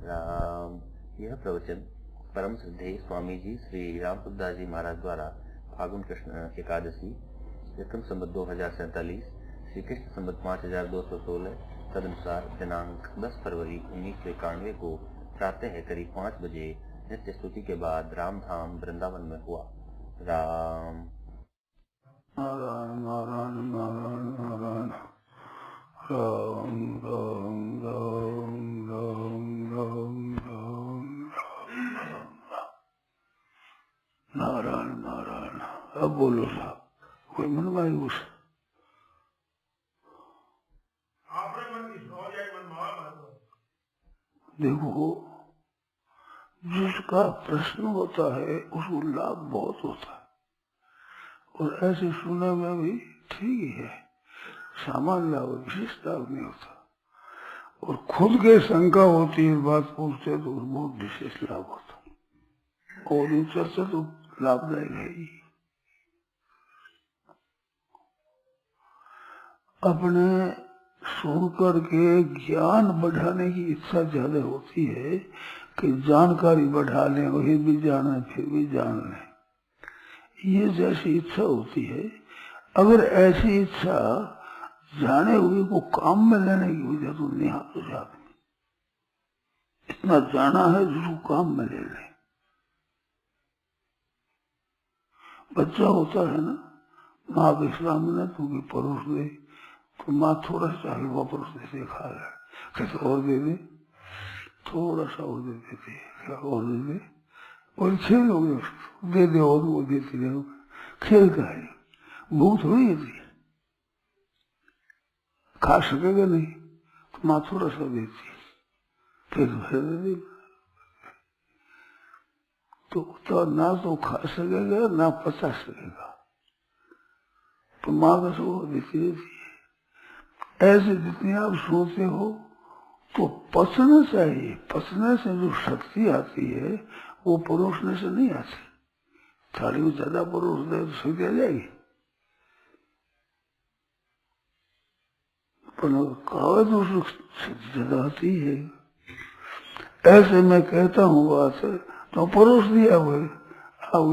राम। यह प्रवचन परम श्रद्धेय स्वामी जी श्री रामसुखदास जी महाराज द्वारा फागुन कृष्ण एकादशी विक्रम संवत 2047 श्री कृष्ण संवत 5216 तदनुसार दिनांक 10 फरवरी 1991 को प्रातः करीब 5 बजे नित्य स्तुति के बाद रामधाम वृंदावन में हुआ। राम नारायण नारायण नारायण नारायण राम राम राम राम राम राम नारायण नारायण। अब बोलो साहब, कोई मनवाई उस देखो, जिसका प्रश्न होता है उसको लाभ बहुत होता है और ऐसे सुनने में भी ठीक ही है, सामान्य लाभ विशेष लाभ नहीं होता। और खुद के शंका होती है, बात पूछते तो बहुत विशेष लाभ होता और इन चर्चा तो लाभदायक है ही। अपने सुन करके ज्ञान बढ़ाने की इच्छा ज्यादा होती है कि जानकारी बढ़ा लें और फिर भी जाने फिर भी जान लें, ये जैसी इच्छा होती है। अगर ऐसी इच्छा जाने हुए को काम में लेने की वजह तो निहात हो जाती, इतना जाना है जिसको काम में ले ले। बच्चा होता है ना, माँ के सामने तुम्हें परोस दे तो माँ थोड़ा सा हलवा परोस देते खा रहा, कैसे और दे दे, थोड़ा सा और दे देते, क्या और दे दे, और खेल हो गए उसको दे दे और वो देती रहो, खेल का है, भूख थोड़ी होती है, खा सकेगा नहीं तो माँ थोड़ा सा देती फिर दे दे तो ना तो खा सकेगा ना पचा सकेगा, तो माँ का सब देती रहती है। ऐसे जितनी आप सोचते हो तो पचना चाहिए, पचने से जो शक्ति आती है वो परोसने से नहीं आती। थाली में ज्यादा परोस दे तो शक्ति आ जाएगी, पर कहा तो शक्ति ज्यादा आती है। ऐसे मैं कहता हूँ बात तो परोस दिया वो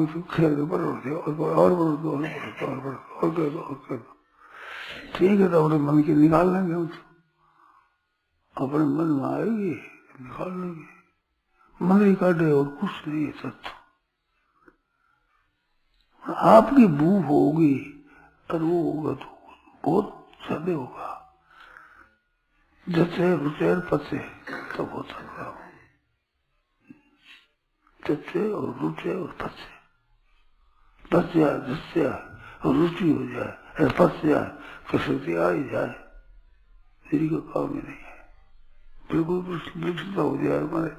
तो खेल परोस दिया और परोस दो और कर दो, ठीक है तो अपने मन की निकाल लेंगे, हम तो अपने मन में आएगी निकाल लेंगे, मन ही काटे और कुछ नहीं है सत्य। आपकी भूख होगी और वो होगा तो बहुत ज्यादा होगा, जैसे रुचे और पचे तब हो सकता हो, जैसे और रुचे और पचे, बच जाए जैसे और रुचि हो जाए पच जाए तो शक्ति आ ही जाए, तेरी का काम ही नहीं है, बिल्कुल विकसित हो जाए, हमारे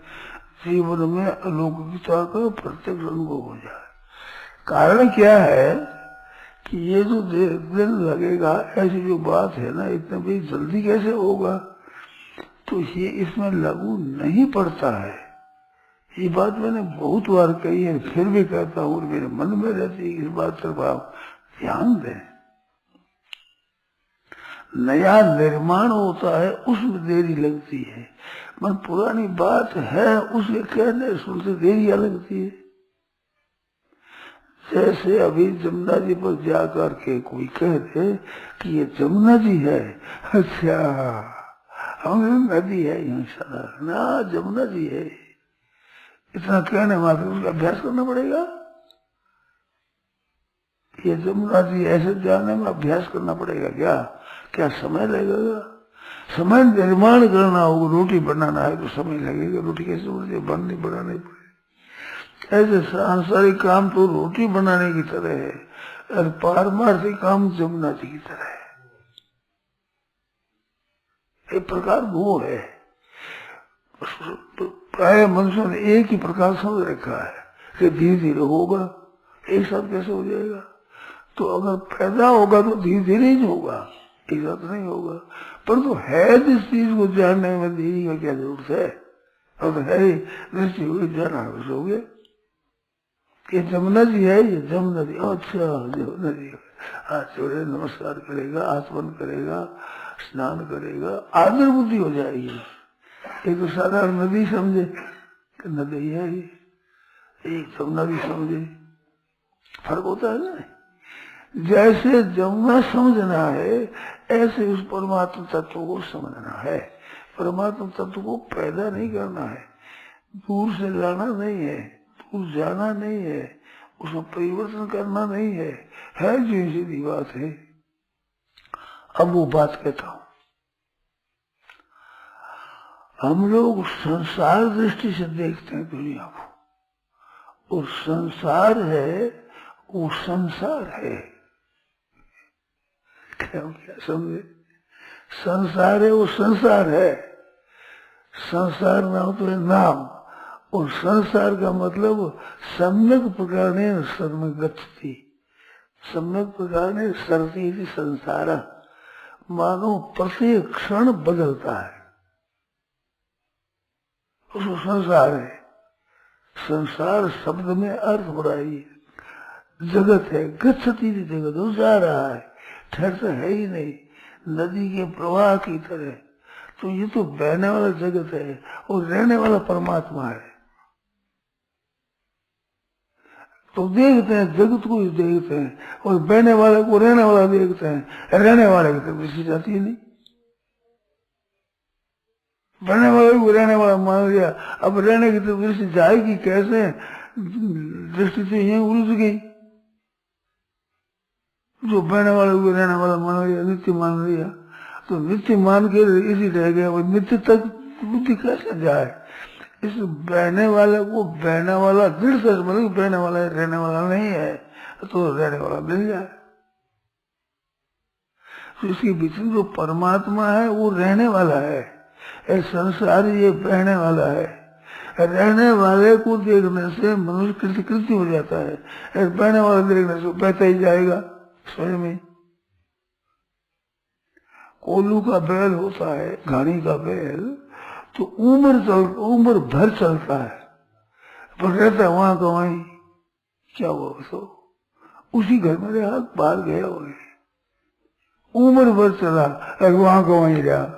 जीवन में अलौकिकता का प्रत्यक्ष अनुभव हो जाए। कारण क्या है कि ये जो दिन लगेगा ऐसी जो बात है ना, इतने भी जल्दी कैसे होगा, तो ये इसमें लागू नहीं पड़ता है। ये बात मैंने बहुत बार कही है, फिर भी कहता हूँ, मेरे मन में रहती है इस बात पर आप ध्यान दें। नया निर्माण होता है उसमें देरी लगती है, मन पुरानी बात है उसे कहने सुनते देरी लगती है। जैसे अभी जमुना जी पर जाकर के कोई कह दे कि ये जमुना जी है, अच्छा हम नदी है यहाँ सदा ना जमुना जी है, इतना कहने मात्र उसका अभ्यास करना पड़ेगा। ये जमुना जी ऐसे जाने में अभ्यास करना पड़ेगा, क्या समय लगेगा? समय निर्माण करना होगा, रोटी बनाना है तो समय लगेगा, रोटी कैसे बननी बनानी पड़ेगी। ऐसे सांसारिक काम तो रोटी बनाने की तरह है और पारमार्थिक काम जमुना जी की तरह है। एक प्रकार वो है, प्राय मनुष्यों ने एक ही प्रकार समझ रखा है कि धीरे धीरे होगा, एक साथ कैसे हो जाएगा। तो अगर पैदा होगा तो धीरे धीरे ही होगा, एक साथ नहीं होगा। पर तो है जिस चीज को जानने में देरी का क्या जरूरत है, अब है दृष्टि हुई जाना हो गया। ये जमुना जी है, ये जमुना जी, अच्छा जमुना जी हाथ जोड़े नमस्कार करेगा, आचमन करेगा, स्नान करेगा, आदर बुद्धि हो जाएगी। एक तो साधारण नदी समझे कि नदी है ये, एक जमुना भी समझे, फर्क होता है ना। जैसे जमुना समझना है ऐसे उस परमात्मा तत्व को समझना है। परमात्मा तत्व को पैदा नहीं करना है, दूर से लाना नहीं है, दूर जाना नहीं है, उसमें परिवर्तन करना नहीं है जो सीधी बात है। अब वो बात कहता हूं, हम लोग संसार दृष्टि से देखते हैं दुनिया को, और संसार है वो संसार है। क्या समझे? संसार है वो संसार है, संसार नाम तो है नाम, और संसार का मतलब सम्यक प्रकारेण सर्वगति, सम्यक प्रकारेण सरती संसार, मानो प्रत्येक क्षण बदलता है, उसको संसार है। संसार शब्द में अर्थ बढ़ाइए, जगत है, गच्छति जगत, वो जा रहा है, ठहरता है ही नहीं, नदी के प्रवाह की तरह। तो ये तो बहने वाला जगत है और रहने वाला परमात्मा है। तो देखते हैं जगत को ही देखते हैं और बहने वाले को रहने वाला देखते हैं, रहने वाले की तरफ दृष्टि जाती है नहीं, बहने वाले को रहने वाला मान लिया, अब रहने की तरफ दृष्टि जाएगी कैसे? दृष्टि तो यही उलझ गई। जो बहने वाले को रहने वाला मान लिया, नित्य मान लिया, तो नित्य मान के इसी रह गया, वो नित्य तक बुद्धि कैसे जाए? इस बहने वाले को बहने वाला दृढ़ से मतलब बहने वाला है, रहने वाला नहीं है, तो रहने वाला मिल जाए। तो इसके बीच में जो परमात्मा है वो रहने वाला है, संसार ये बहने वाला है। रहने वाले को देखने से मनुष्य कृतकृत्य हो जाता है, बहने वाला देखने से बहता ही जाएगा स्वयं में। कोल्लू का बैल होता है, घानी का बैल, तो उम्र भर चलता है, पर रहता है वहां का वहीं। क्या हुआ उसको? उसी घर में रहा, बाहर गया हुआ, उम्र भर चला और वहां का वहीं रहा।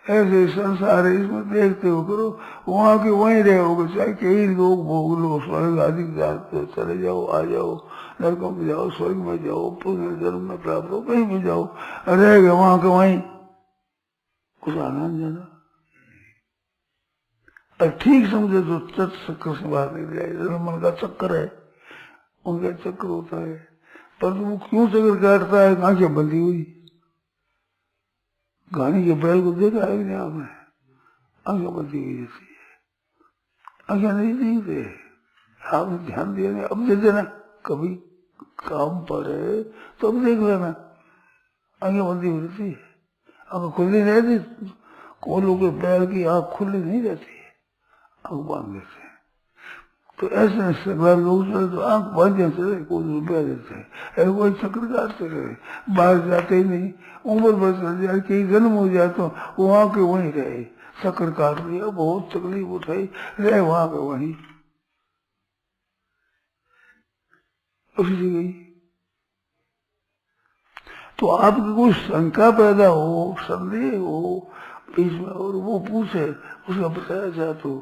ऐसे संसार है, इसमें देखते हो करो, वहां के वहीं रहे होगे, चाहे कई लोग भोग लो, स्वर्ग आदि चले जाओ, आ जाओ, नरकों में जाओ, स्वर्ग में जाओ, पुनर्जन्म में प्राप्त हो, कहीं भी जाओ, रह गए वहां के वहीं, कुछ आनंद जाना। और ठीक समझे तो चक्कर से बाहर निकल जाए, मन का चक्कर है, उनका चक्कर होता है, पर वो क्यों चक्कर काटता है? आंखें बंदी हुई। घानी के बैल को देखा है नहीं आपने? आंखें बंदी हुई जैसी है, आंखें नहीं देखते, आपने ध्यान दिया नहीं, अब दे देना, कभी काम पर है तो अब देख लेना, आंखें बंदी हुई रहती है, आंख खुली नहीं रहती। कोल्हू के बैल की आंख खुली नहीं रहती है, आंख बांध देते हैं। तो ऐसे लोग चले तो आंख बांध चले, कोई रुपया देते हैं, वही चक्कर काटते रहे, बाहर जाते ही नहीं, उम्र भर चल जाए, कई जन्म हो जाए तो वहां के वहीं रहे, चक्कर काट लिया, बहुत तकलीफ उठाई, रहे वहां के वहीं, उसी गई। तो आपकी कोई शंका पैदा हो, संदेह हो बीच में, और वो पूछे, उसका बताया जाए तो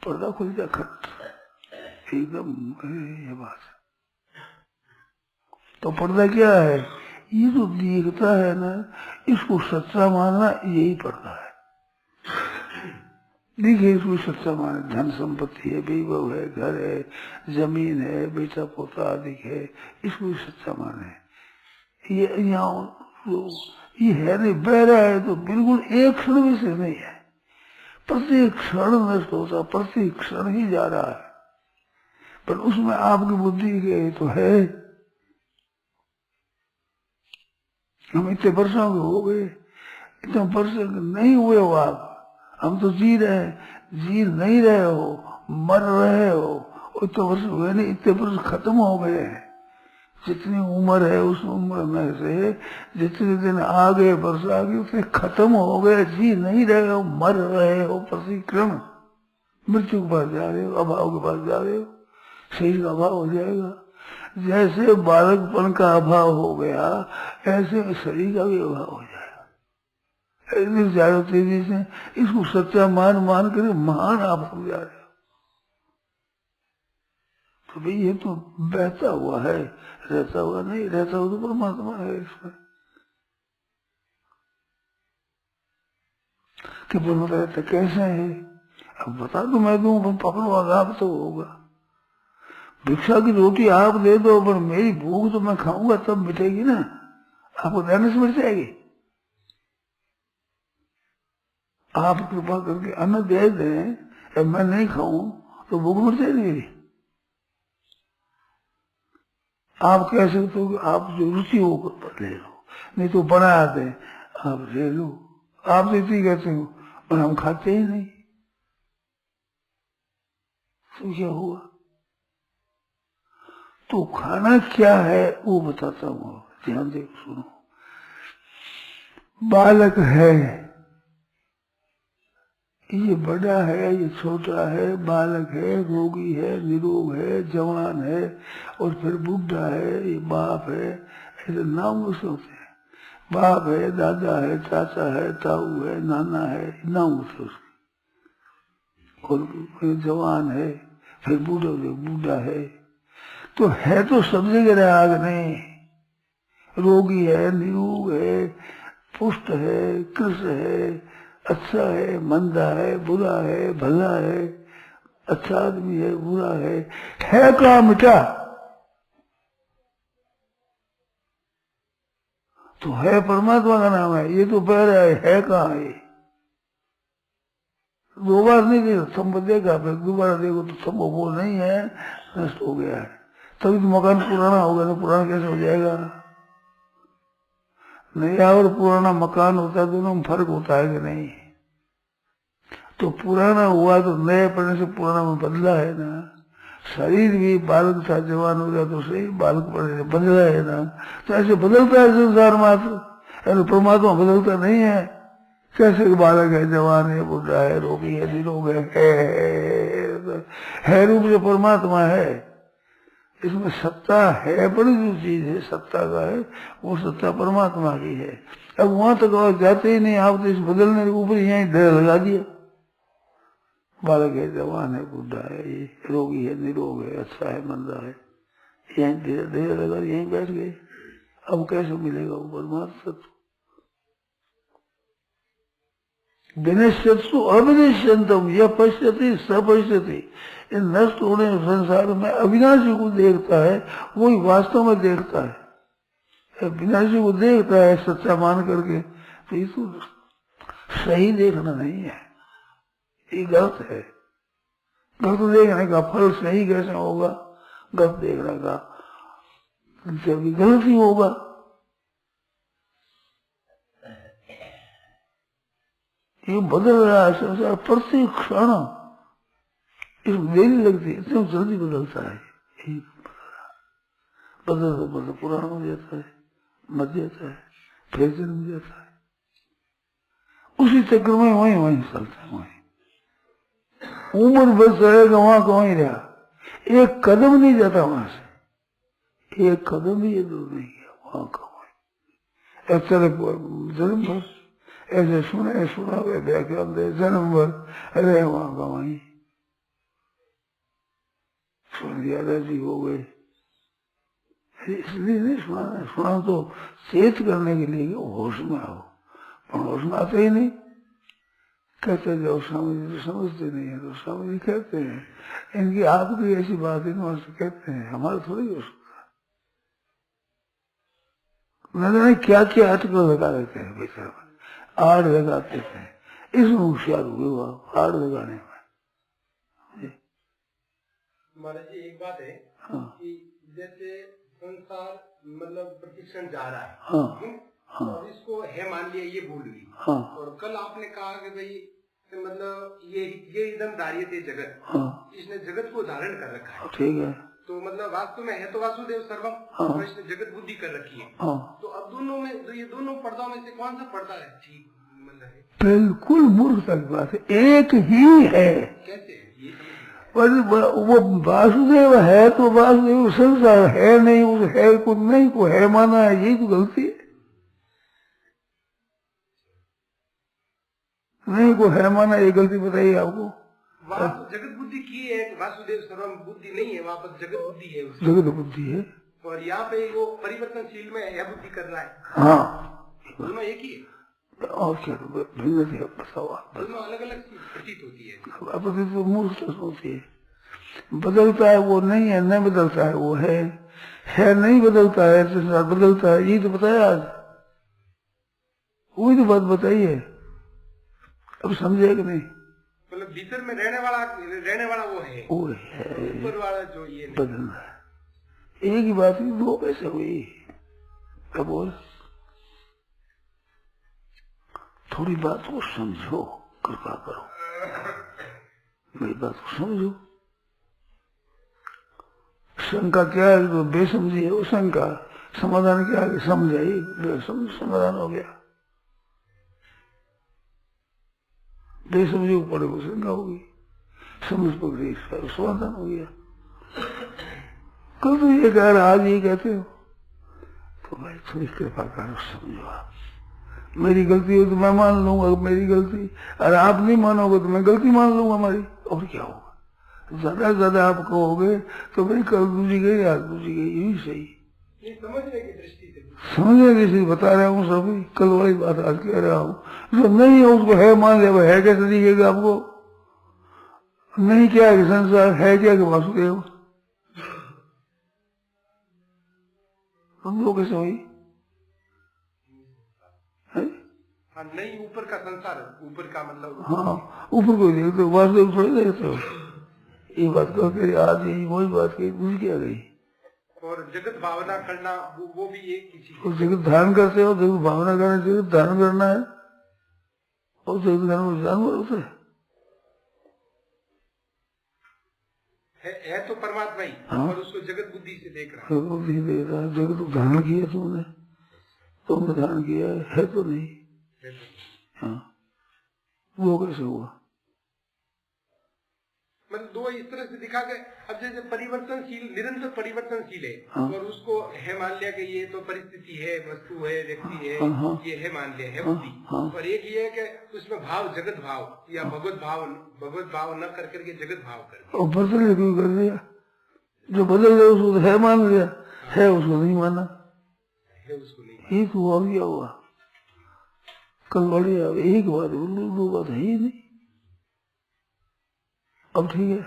पर्दा खुल जाए, खट एकदम ये बात। तो पर्दा क्या है? ये जो दिखता है ना, इसको सच्चा मानना, यही पर्दा है। देखिए इसको सच्चा माने, धन संपत्ति है, वैभव है, घर है, जमीन है, बेटा पोता आदि है, इसको सच्चा माने। ये यहाँ ये है नहीं, बह रहा है तो बिल्कुल एक क्षण भी से नहीं है, प्रत्येक क्षण नष्ट होता, प्रत्येक क्षण ही जा रहा है, पर उसमें आपकी बुद्धि के तो है। हम इतने वर्षों के हो गए, इतने वर्ष नहीं हुए हो आप, हम तो जी रहे हैं, जी नहीं रहे हो, मर रहे हो, इतने वर्ष हुए नहीं, इतने वर्ष खत्म हो गए हैं। जितनी उम्र है उस उम्र में से जितने दिन आ गए, वर्ष आ गए, उतने खत्म हो गए, जी नहीं रहे हो, मर रहे हो, प्रतिक्रम मृत्यु के पास जा रहे हो, अभाव के पास जा रहे हो, शरीर का अभाव हो जाएगा। जैसे बालकपन का अभाव हो गया, ऐसे शरीर का भी अभाव हो जाएगा, निर्जारो तेजी से इसको सच्चा मान मान कर महान आप समझा रहे हो। तो भाई ये तो बहता हुआ है, रहता हुआ नहीं, रहता हुआ तो परमात्मा है इसमें। कि परमात्मा रहता कैसे है, अब बता दो मैं दूं, पकड़ो आजाब तो होगा। भिक्षा की रोटी आप दे दो, पर मेरी भूख तो मैं खाऊंगा तब मिटेगी ना, आपको देने से मिट जाएगी। आप कृपा करके अन्न दे दें, अब मैं नहीं खाऊं तो भूख मिट जाएगी मेरी। आप कह सकते हो कि आप जो रुचि हो ले लो, नहीं तो बना दें आप ले लो। आप देती कहते हो और हम खाते ही नहीं, तो क्या हुआ? तो खाना क्या है वो बताता हूं, ध्यान दे सुनो। बालक है, ये बड़ा है, ये छोटा है, बालक है, रोगी है, निरोग है, जवान है, और फिर बुढ़ा है, ये बाप है, ऐसे नाम उसके होते हैं। बाप है, दादा है, चाचा है, ताऊ है, नाना है, नाम उसके उसके। और फिर जवान है, फिर बूढ़ा है। तो है तो सब जगह आग नहीं, रोगी है, निरोग है, पुष्ट है, कृष्ण है, अच्छा है, मंदा है, बुरा है, भला है, अच्छा आदमी है, बुरा है कहाँ मिटा? तो है परमात्मा का नाम है, ये तो बह रहा है कहाँ है? दो बार नहीं देखो स्तंभ देखा, फिर दोबारा देखो तो स्तंभ वो नहीं है, नष्ट हो गया है। तभी तो मकान पुराना होगा, तो पुराना कैसे हो जाएगा? नया और पुराना मकान होता है, दोनों में फर्क होता है कि नहीं? तो पुराना हुआ तो नए पड़ने से पुराना में बदला है ना। शरीर भी बालक था, जवान हो गया तो शरीर बालक पड़ने से बदला है ना। तो ऐसे बदलता है संसार मात्र, परमात्मा बदलता नहीं है। कैसे बालक है, जवान है, बुढ़ा है, रोगी है, निरोग है रूप से परमात्मा है। इसमें सत्ता है, बड़ी जो चीज है सत्ता का है, वो सत्ता परमात्मा की है। अब वहां तक जाते ही नहीं, आप तो इस बदलने के ऊपर यहीं ढेर लगा दिया। बालक है, जवान है, बुढ़ा है, ये रोगी है, निरोग है, अच्छा है, मंदा है, यहीं ढेर लगा, यहीं बैठ गए। अब कैसे मिलेगा वो परमात्मा सत्य? विनश्यत्सु अविनश्यंतम यह पश्यति सपश्यति। इन नष्ट होने संसार में अविनाशी को देखता है, वही वास्तव में देखता है। विनाशी को देखता है सच्चा मान करके, तो ये तो सही देखना नहीं है, ये गलत है। गलत देखने का फल सही कैसे होगा? गलत देखने का जब गलत ही होगा। ये बदल रहा है संसार प्रति क्षण, इसमें देरी लगती है, इतनी जल्दी बदलता है। बदल पुराना हो जाता है, मर जाता है, फिर जन्म जाता है, उसी चक्र में वहीं चलता है। वहीं उम्र बस रहेगा, वहां का वहीं रहा, एक कदम नहीं जाता वहां से, एक कदम भी ये दूर नहीं गया, वहां का वहीं। चले जन्म भर ऐसे सुना व्याख्यान दे, जन्म भर रहे वहां का वहीं, सुन दिया राजी हो गए। इसलिए नहीं सुना तो चेत करने के लिए होश में आओ, पर होश में आते ही नहीं। कहते जाओ स्वामी जी, तो समझते नहीं है, तो स्वामी जी कहते हैं इनकी आपकी ऐसी बात है, कहते हैं हमारा थोड़ी हो सकता। न जाने क्या क्या अटकल लगा रहते हैं बेचारा, आड़ लगाते थे, इसमें होशियार हुए वह आड़ लगाने में। महाराज जी एक बात है, हाँ, कि जैसे संसार मतलब प्रतिक्षण जा रहा है, हाँ, और इसको है मान लिया, ये भूल गई, हाँ, और कल आपने कहा कि भाई मतलब ये एकदम धार्य थे जगत, हाँ, इसने जगत को धारण कर रखा है, ठीक है, तो मतलब वास्तव में है तो वासुदेव सर्वम, हाँ, और इसने जगत बुद्धि कर रखी है, हाँ, तो अब दोनों में तो ये दोनों पर्दाओं में से कौन सा पर्दा है ठीक मतलब? बिल्कुल मूर्खता की बात है, एक ही है। कैसे ये? वो वासुदेव है तो वासुदेव संसार है नहीं, उस है को नहीं को है माना है, यही तो गलती है। नहीं को है माना, ये गलती बताइए आपको। वहाँ जगत बुद्धि की है, वासुदेव सर्वम बुद्धि नहीं है, वहाँ पर जगत बुद्धि है, जगत बुद्धि है। और यहाँ पे वो परिवर्तनशील में यह बुद्धि कर रहा है। हाँ, दोनों एक ही है। और क्या भिन्न बताओ, दोनों अलग अलग प्रतीत होती है। प्रतीत तो मूर्ख होती है। बदलता है वो नहीं है, नहीं बदलता है वो है नहीं बदलता है, संसार बदलता है, यही तो बताया आज, वही तो बात बताई है। अब समझे कि नहीं? मतलब भीतर में रहने वाला वो है, ऊपर वाला जो ये बदल रहा है। एक ही बात हुई, दो कैसे हुई? क्या बोल, थोड़ी बात को समझो, कृपा करो, मेरी बात को समझो। शंका क्या है? तो बेसमझी है वो शंका, समाधान क्या है? समझ आई, समाधान हो गया। बेसमझी ऊपर वो शंका होगी, समझ पकड़ी, समाधान हो गया। कल तो ये कह रहा, आज ये कहते हो, तो भाई थोड़ी कृपा करो, समझो। आप मेरी गलती हो तो मैं मान लूंगा मेरी गलती, और आप नहीं मानोगे तो मैं गलती मान लूंगा हमारी, और क्या होगा? ज्यादा से ज्यादा आप कहोगे तो भाई कल दूसरी गई, आज दूसरी गई, यही सही। समझने की दृष्टि से समझने की दृष्टि बता रहा हूँ, सभी कल वाली बात आज कह रहा हूँ। जो नहीं है उसको है मान लिया, है कैसे दिखेगा आपको? नहीं क्या कि संसार है, क्या कि वासुदेव, हम लोग कैसे हुई? नहीं, ऊपर का संसार, ऊपर का मतलब, हाँ ऊपर को देखते हो, वासुदेव थोड़ी देखते हो। ये बात करके आज यही वही बात कही, दूसरी क्या गई? और जगत भावना करना वो भी एक ही चीज। और जगत धारण करते हो, जगत भावना करना, जगत धारण करना है, और जगत धारण जानवर होते है तो परमात्मा ही। हाँ? और उसको जगत बुद्धि से देख रहा है, बुद्धि देख रहा है। जगत धारण किया तुमने धारण किया है तो नहीं। हाँ, वो कैसे हुआ? मतलब दो इस तरह से दिखा के, अब जैसे परिवर्तनशील, निरंतर परिवर्तनशील है। हाँ? और उसको है मान लिया कि ये तो परिस्थिति है, वस्तु है, व्यक्ति है। हाँ? ये है मान लिया है बुद्धि। हाँ? और एक ये है कि उसमें भाव जगत भाव या भगवत भाव न कर करके जगत भाव कर, और बदल क्यों कर दिया? जो बदल गया उसको तो है मान लिया। हाँ? है उसको नहीं माना, है उसको नहीं, एक हुआ क्या हुआ? कल बढ़िया एक बात, दो बात है ही नहीं। अब ठीक है,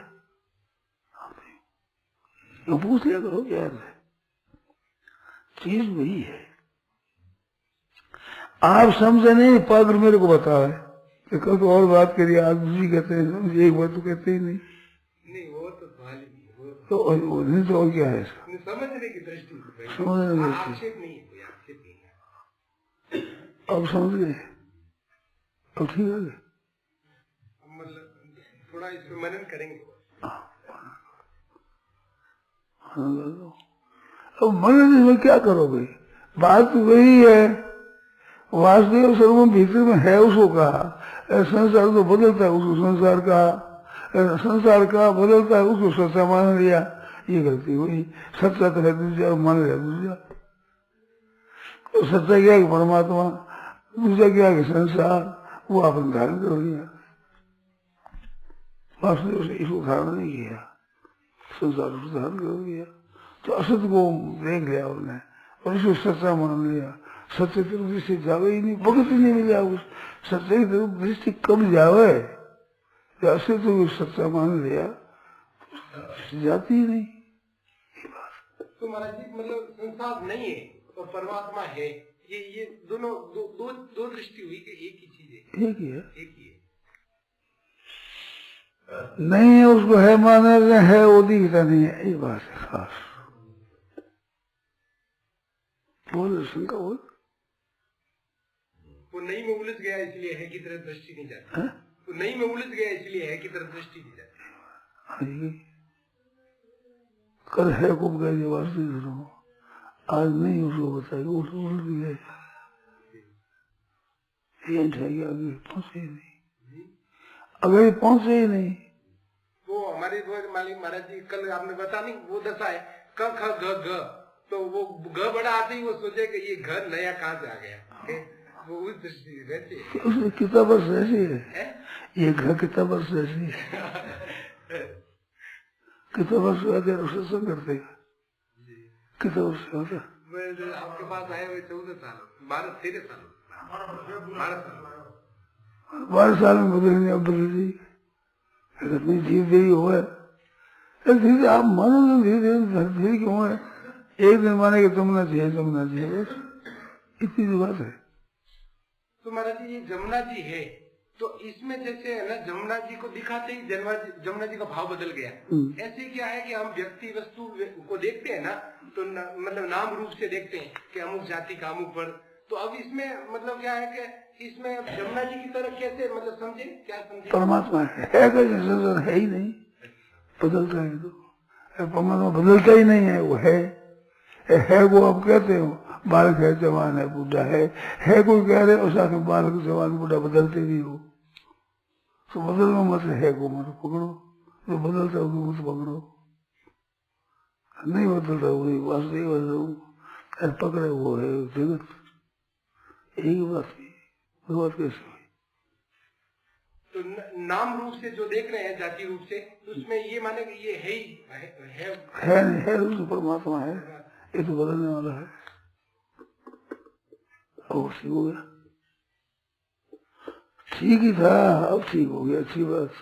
तो पूछ लिया करो क्या है, चीज वही है। आप समझे नहीं, पागल मेरे को बता है कि कल तो और बात करिए, आज दूसरी कहते हैं, समझे एक बात तो कहते ही नहीं। वो तो तो नहीं तो और क्या है? समझने की दृष्टि, समझने की आक्षेप नहीं है, कोई आक्षेप नहीं है। अब समझ गए, अब ठीक है, मतलब थोड़ा इस पे मनन करेंगे। अब मनन में क्या करोगे? बात तो वही है, वासुदेव सर्वम भीतर में है, उसको कहा। संसार तो बदलता है, उसको संसार का बदलता है, उसको सच्चा मान लिया, ये गलती हुई। सच्चा तो है दूसरा, मान लिया दूसरा। तो सच्चा क्या कि परमात्मा, दूसरा क्या कि संसार, वो आपने धारण कर लिया। वासुदेव से इसको धारण नहीं किया, संसार को धारण कर लिया। तो असत को देख लिया उन्होंने, और इसको सच्चा मान लिया। सत्य की दृष्टि जावे ही नहीं, भगत ही नहीं मिला। उस सत्य की दृष्टि कब जावे? असत्य को सच्चा मान लिया, जाती ही नहीं। तो महाराज जी, मतलब संसार नहीं है और परमात्मा है, ये दोनों दो दृष्टि हुई कि एक ही चीज है, एक ही है, एक ही है। नहीं है उसको है माने, है वो दिखता नहीं है, ये बात है खास। बोल शंका बोल। वो नहीं में उलझ गया इसलिए है की तरफ दृष्टि नहीं जाती। वो नहीं में उलझ गया इसलिए है की तरफ दृष्टि नहीं जाती। कल है को कह दिया वास्तव, आज नहीं उसको बताएगा, उसको उलझ गया, आगे पहुंचे ही नहीं, अगर पहुंचे ही नहीं। वो हमारे मालिक महाराज जी कल आपने बता नहीं, वो दशा है क ख ग घ, तो वो घ बड़ा आते ही वो सोचे कि ये घर नया कहाँ से आ गया। वो उस दृष्टि रहती है। उसने कितना वर्ष ऐसी है, ये घर कितना वर्ष ऐसी है, कितना वर्ष आते सत्संग करते, कितना वर्ष होता। आपके पास आए हुए 14 साल, 12-13 साल, 12 साल में बदलने अब बदल दी, इतनी धीरे धीरे हुआ धीरे। आप मानो धीरे धीरे क्यों है, एक दिन माने कि तुम ना चाहिए, इतनी बात है। तो महाराज जी ये जमुना जी है, तो इसमें जैसे है ना जमुना जी को दिखाते ही जमुना जी का भाव बदल गया। ऐसे क्या है कि हम व्यक्ति वस्तु को देखते हैं ना, तो मतलब नाम रूप से देखते हैं कि अमुक जाति का अमुक वर्ग। तो अब इसमें मतलब क्या है कि इसमें जमुना जी की तरह कैसे मतलब समझे, क्या समझे? परमात्मा है ही नहीं, बदलता है तो परमात्मा बदलता ही नहीं है, वो है वो आप कहते हो बालक है जवान है बूढ़ा है कोई कह रहे हो साथ में बालक जवान बूढ़ा बदलते भी हो, तो बदलना मत है को मत पकड़ो, जो बदलता है उसको मत पकड़ो, नहीं बदलता वही वासुदेव पकड़े वो है जगत, यही बात है। बात कैसे हुई? तो नाम रूप से जो देख रहे हैं जाति रूप से, तो उसमें ये माने कि ये है ही है नहीं है, तो परमात्मा है, ये तो बदलने वाला है। और ठीक हो गया, ठीक ही था, अब ठीक हो गया, अच्छी बात।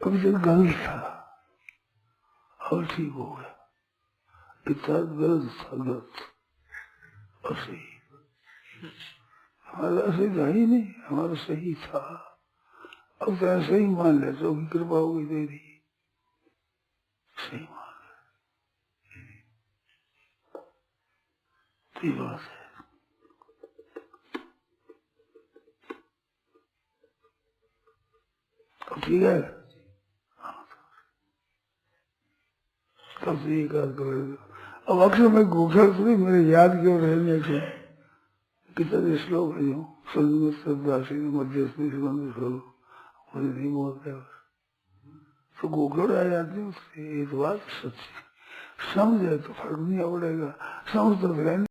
अभी तक गलत था, अब ठीक हो गया, इतना गलत था, गलत और सही। हमारा सही था ही नहीं, हमारा सही था, अब तो सही मान ले, तो कृपा होगी तेरी, सही मान ले, तो बात है। ठीक है, तब से एक आध करोगे। अब अक्सर मैं गोखर थोड़ी मेरे याद क्यों रहने से कितने श्लोक है जो सुंदर मध्यस्थी मुझे नहीं बोलते, तो गोखर आ जाते उससे, ये तो बात सच्ची, समझे तो फर्क नहीं पड़ेगा, समझ तो